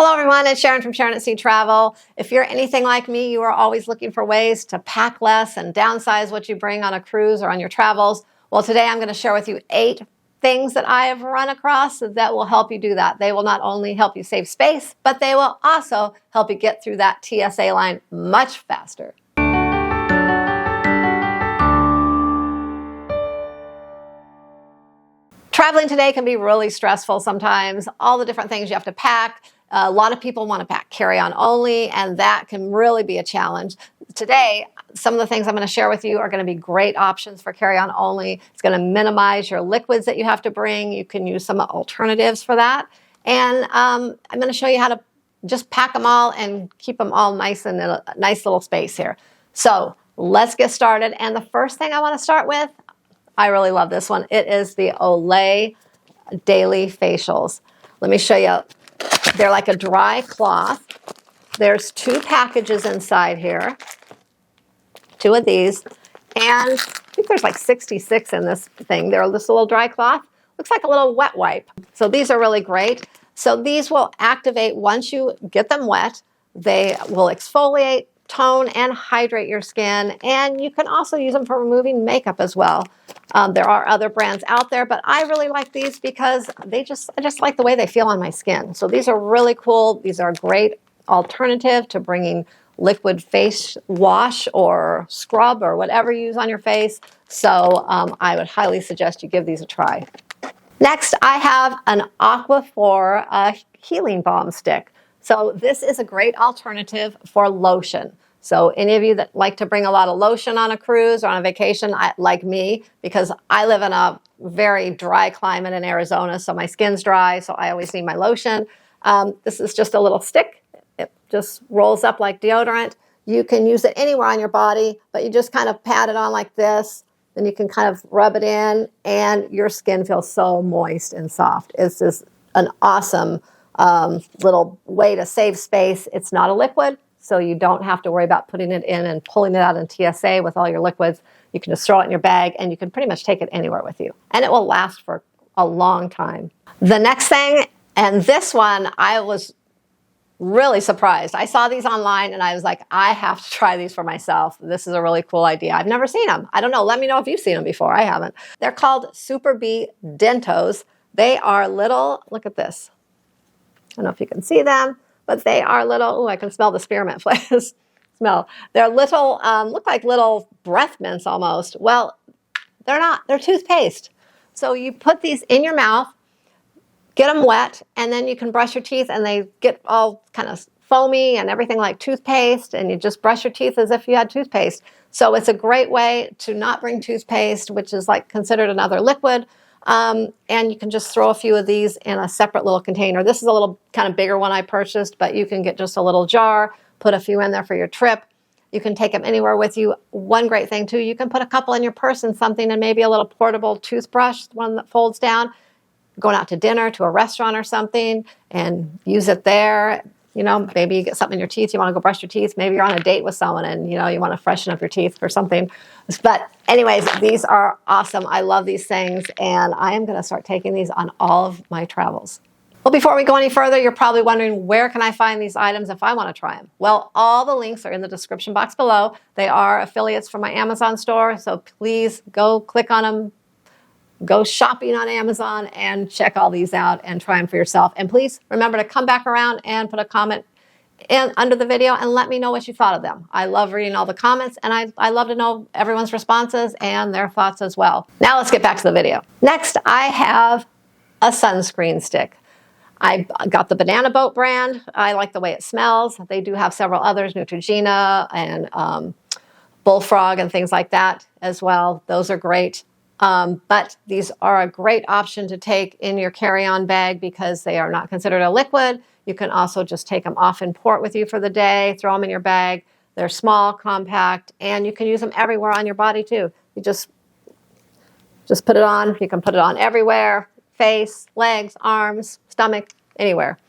Hello everyone, it's Sharon from sharonatsea Travel. If you're anything like me, you are always looking for ways to pack less and downsize what you bring on a cruise or on your travels. Well, today I'm going to share with you 8 things that I have run across that will help you do that. They will not only help you save space, but they will also help you get through that TSA line much faster. Traveling today can be really stressful sometimes. All the different things you have to pack. A lot of people want to pack carry-on only, and that can really be a challenge. Today, some of the things I'm going to share with you are going to be great options for carry-on only. It's going to minimize your liquids that you have to bring. You can use some alternatives for that. And I'm going to show you how to just pack them all and keep them all nice in a nice little space here. So let's get started. And the first thing I want to start with, I really love this one. It is the Olay Daily Facials. Let me show you. They're like a dry cloth. There's 2 packages inside here. 2 of these. And I think there's like 66 in this thing. They're this little dry cloth. Looks like a little wet wipe. So these are really great. So these will activate once you get them wet. They will exfoliate, tone, and hydrate your skin. And you can also use them for removing makeup as well. There are other brands out there, but I really like these because I just like the way they feel on my skin. So these are really cool. These are a great alternative to bringing liquid face wash or scrub or whatever you use on your face. So I would highly suggest you give these a try. Next, I have an Aquaphor healing balm stick. So this is a great alternative for lotion. So any of you that like to bring a lot of lotion on a cruise or on a vacation, like me, because I live in a very dry climate in Arizona, so my skin's dry, so I always need my lotion. This is just a little stick. It just rolls up like deodorant. You can use it anywhere on your body, but you just kind of pat it on like this. Then you can kind of rub it in, and your skin feels so moist and soft. It's just an awesome little way to save space. It's not a liquid, so you don't have to worry about putting it in and pulling it out in TSA with all your liquids. You can just throw it in your bag, and you can pretty much take it anywhere with you. And it will last for a long time. The next thing, and this one, I was really surprised. I saw these online, and I was like, I have to try these for myself. This is a really cool idea. I've never seen them. I don't know. Let me know if you've seen them before. I haven't. They're called Superbee Dentos. They are little, look at this. I don't know if you can see them, but they are little, oh, I can smell the spearmint flavors. Smell. They're little, look like little breath mints almost. Well, they're not. They're toothpaste. So you put these in your mouth, get them wet, and then you can brush your teeth, and they get all kind of foamy and everything like toothpaste, and you just brush your teeth as if you had toothpaste. So it's a great way to not bring toothpaste, which is like considered another liquid. And you can just throw a few of these in a separate little container. This is a little kind of bigger one I purchased, but you can get just a little jar, put a few in there for your trip. You can take them anywhere with you. One great thing too, you can put a couple in your purse and something, and maybe a little portable toothbrush, one that folds down, going out to dinner, to a restaurant or something, and use it there. You know, maybe you get something in your teeth, you want to go brush your teeth. Maybe you're on a date with someone and, you know, you want to freshen up your teeth or something. But anyways, these are awesome. I love these things, and I am going to start taking these on all of my travels. Well, before we go any further, you're probably wondering, where can I find these items if I want to try them? Well, all the links are in the description box below. They are affiliates from my Amazon store, so please go click on them. Go shopping on Amazon and check all these out and try them for yourself. And please remember to come back around and put a comment under the video and let me know what you thought of them. I love reading all the comments, and I love to know everyone's responses and their thoughts as well. Now let's get back to the video. Next, I have a sunscreen stick. I got the Banana Boat brand. I like the way it smells. They do have several others, Neutrogena and BullFrog and things like that as well. Those are great. But these are a great option to take in your carry-on bag because they are not considered a liquid. You can also just take them off in port with you for the day, throw them in your bag. They're small, compact, and you can use them everywhere on your body too. You just put it on. You can put it on everywhere, face, legs, arms, stomach, anywhere.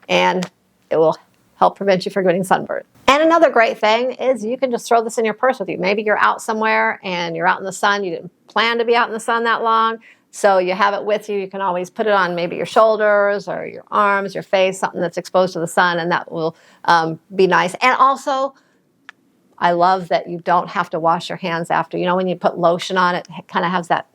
And it will help prevent you from getting sunburned. And another great thing is you can just throw this in your purse with you. Maybe you're out somewhere and you're out in the sun. You didn't plan to be out in the sun that long. So you have it with you. You can always put it on maybe your shoulders or your arms, your face, something that's exposed to the sun, and that will be nice. And also, I love that you don't have to wash your hands after. You know, when you put lotion on it, it kind of has that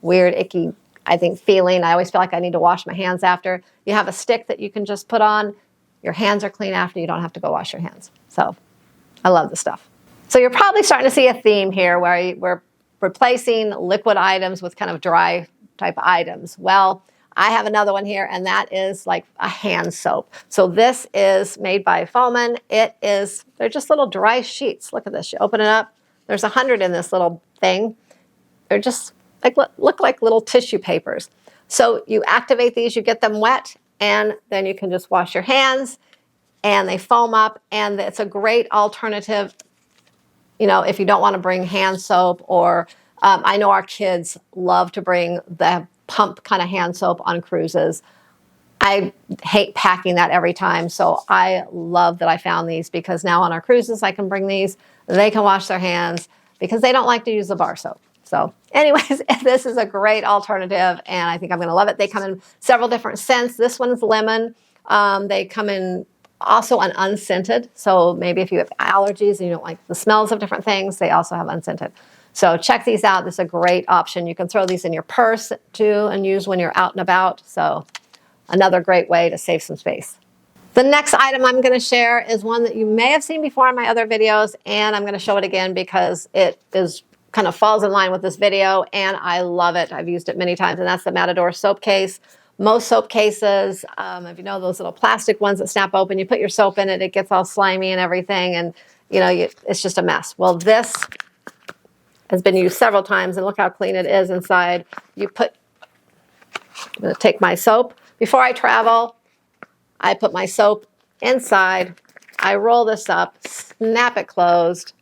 weird, icky, I think, feeling. I always feel like I need to wash my hands after. You have a stick that you can just put on. Your hands are clean after. You don't have to go wash your hands. So I love this stuff. So you're probably starting to see a theme here where we're replacing liquid items with kind of dry type items. Well, I have another one here, and that is like a hand soap. So this is made by Fomin. They're just little dry sheets. Look at this. You open it up. There's 100 in this little thing. They're just like look like little tissue papers. So you activate these, you get them wet, and then you can just wash your hands, and they foam up, and it's a great alternative, you know, if you don't want to bring hand soap, or I know our kids love to bring the pump kind of hand soap on cruises. I hate packing that every time, so I love that I found these, because now on our cruises I can bring these. They can wash their hands because they don't like to use the bar soap. So anyways, this is a great alternative, and I think I'm going to love it. They come in several different scents. This one's lemon. They come in also an unscented, so maybe if you have allergies and you don't like the smells of different things, they also have unscented. So check these out. This is a great option. You can throw these in your purse too and use when you're out and about. So another great way to save some space. The next item I'm going to share is one that you may have seen before in my other videos, and I'm going to show it again because it is kind of falls in line with this video, and I love it. I've used it many times, and that's the Matador soap case. Most soap cases, if you know those little plastic ones that snap open, you put your soap in it, it gets all slimy and everything, and you know it's just a mess. Well, this has been used several times, and look how clean it is inside. I'm going to take my soap. Before I travel, I put my soap inside. I roll this up, snap it closed,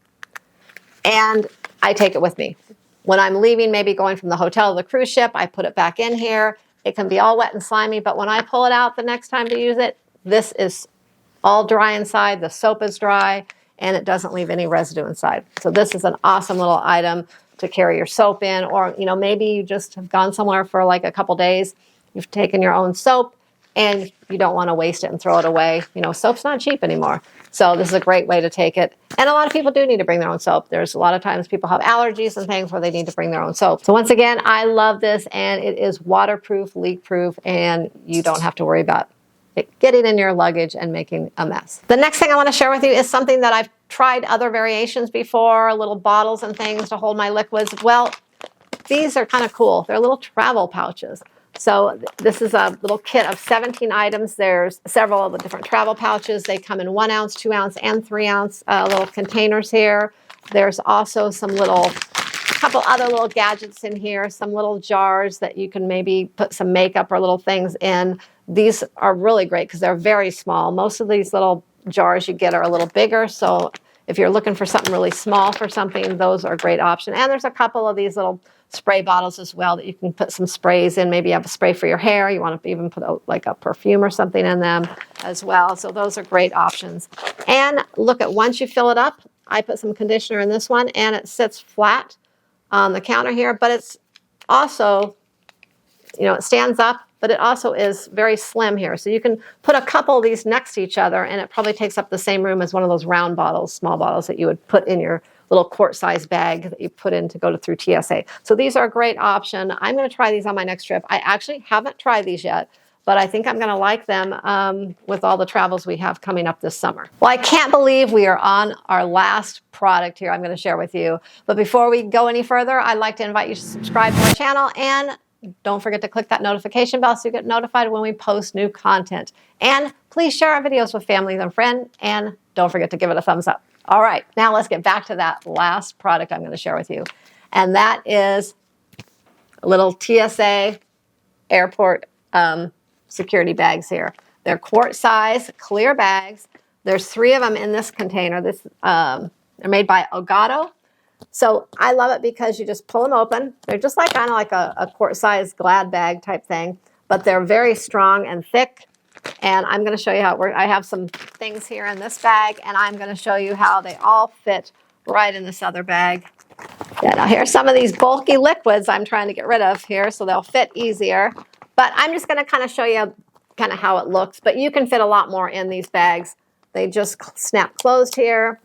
and I take it with me. When I'm leaving, maybe going from the hotel to the cruise ship, I put it back in here. It can be all wet and slimy, but when I pull it out the next time to use it, this is all dry inside. The soap is dry, and it doesn't leave any residue inside. So this is an awesome little item to carry your soap in, or you know, maybe you just have gone somewhere for like a couple days. You've taken your own soap, and you don't want to waste it and throw it away. You know, soap's not cheap anymore. So this is a great way to take it. And a lot of people do need to bring their own soap. There's a lot of times people have allergies and things where they need to bring their own soap. So once again, I love this, and it is waterproof, leak-proof, and you don't have to worry about it getting in your luggage and making a mess. The next thing I want to share with you is something that I've tried other variations before, little bottles and things to hold my liquids. Well, these are kind of cool. They're little travel pouches. So this is a little kit of 17 items. There's several of the different travel pouches. They come in 1 ounce, 2 ounce, and 3 ounce little containers here. There's also some couple other little gadgets in here, some little jars that you can maybe put some makeup or little things in. These are really great because they're very small. Most of these little jars you get are a little bigger. So if you're looking for something really small for something, those are a great option. And there's a couple of these little spray bottles as well that you can put some sprays in. Maybe you have a spray for your hair. You want to even put like a perfume or something in them as well. So those are great options. And look at, once you fill it up, I put some conditioner in this one, and it sits flat on the counter here, but it's also, you know, it stands up, but it also is very slim here. So you can put a couple of these next to each other, and it probably takes up the same room as one of those round bottles, small bottles that you would put in your little quart-sized bag that you put in to go through TSA. So these are a great option. I'm going to try these on my next trip. I actually haven't tried these yet, but I think I'm going to like them with all the travels we have coming up this summer. Well, I can't believe we are on our last product here I'm going to share with you. But before we go any further, I'd like to invite you to subscribe to our channel, and don't forget to click that notification bell so you get notified when we post new content. And please share our videos with family and friends, and don't forget to give it a thumbs up. All right, now let's get back to that last product I'm going to share with you. And that is a little TSA airport security bags here. They're quart size, clear bags. There's 3 of them in this container. They're made by Elgato. So I love it because you just pull them open. They're just like kind of like a quart size Glad bag type thing, but they're very strong and thick. And I'm going to show you how it works. I have some things here in this bag, and I'm going to show you how they all fit right in this other bag. Yeah, now here's some of these bulky liquids I'm trying to get rid of here so they'll fit easier. But I'm just going to kind of show you kind of how it looks. But you can fit a lot more in these bags. They just snap closed here.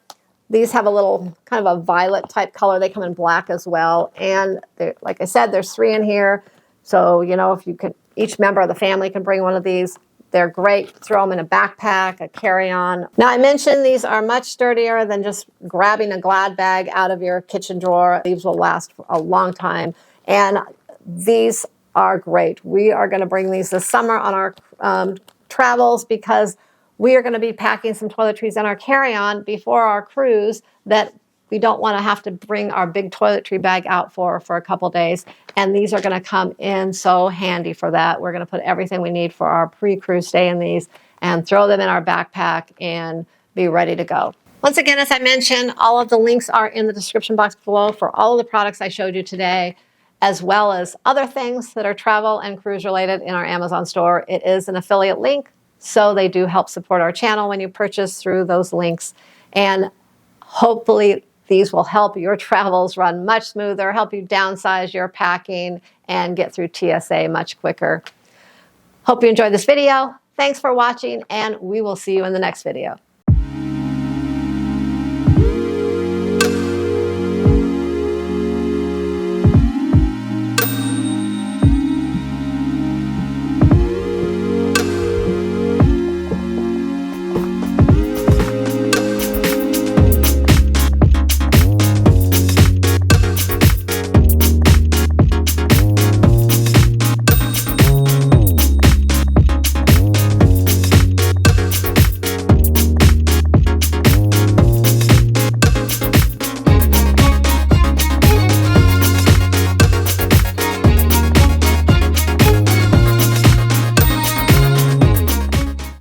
These have a little kind of a violet type color. They come in black as well. And like I said, there's 3 in here. So, you know, if you could, each member of the family can bring one of these. They're great. Throw them in a backpack, a carry-on. Now, I mentioned these are much sturdier than just grabbing a Glad bag out of your kitchen drawer. These will last for a long time. And these are great. We are going to bring these this summer on our travels because we are going to be packing some toiletries in our carry-on before our cruise that we don't want to have to bring our big toiletry bag out for a couple days. And these are going to come in so handy for that. We're going to put everything we need for our pre-cruise stay in these and throw them in our backpack and be ready to go. Once again, as I mentioned, all of the links are in the description box below for all of the products I showed you today, as well as other things that are travel and cruise related in our Amazon store. It is an affiliate link, so they do help support our channel when you purchase through those links. And hopefully these will help your travels run much smoother, help you downsize your packing, and get through TSA much quicker. Hope you enjoyed this video. Thanks for watching, and we will see you in the next video.